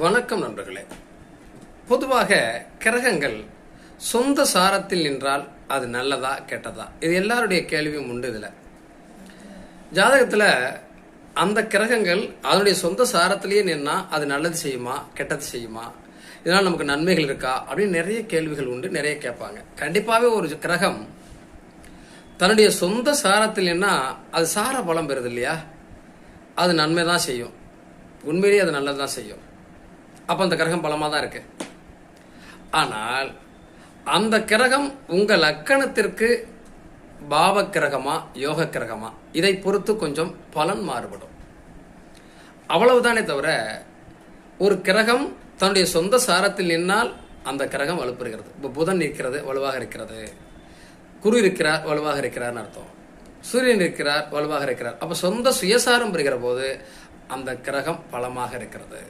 வணக்கம் நண்பர்களே. பொதுவாக கிரகங்கள் சொந்த சாரத்தில் நின்றால் அது நல்லதா கெட்டதா, இது எல்லாருடைய கேள்வியும் உண்டு. இதில் ஜாதகத்தில் அந்த கிரகங்கள் அதனுடைய சொந்த சாரத்திலேயே நின்னா அது நல்லது செய்யுமா கெட்டது செய்யுமா, இதனால் நமக்கு நன்மைகள் இருக்கா அப்படின்னு நிறைய கேள்விகள் உண்டு, நிறைய கேட்பாங்க. கண்டிப்பாகவே ஒரு கிரகம் தன்னுடைய சொந்த சாரத்தில் நின்னா அது சார பலம் பெறுது இல்லையா, அது நன்மை தான் செய்யும், உண்மையிலேயே அது நல்லது தான் செய்யும். அப்போ அந்த கிரகம் பலமாக தான் இருக்கு. ஆனால் அந்த கிரகம் உங்கள் லக்கணத்திற்கு பாவ கிரகமா யோக கிரகமா, இதை பொறுத்து கொஞ்சம் பலன் மாறுபடும். அவ்வளவுதானே தவிர ஒரு கிரகம் தன்னுடைய சொந்த சாரத்தில் நின்னால் அந்த கிரகம் வலுப்பெறுகிறது. இப்போ புதன் இருக்கிறது வலுவாக இருக்கிறது, குரு இருக்கிறார் வலுவாக இருக்கிறார்னு அர்த்தம், சூரியன் இருக்கிறார் வலுவாக இருக்கிறார். அப்போ சொந்த சுயசாரம் பெறுகிற போது அந்த கிரகம் பலமாக இருக்கிறது.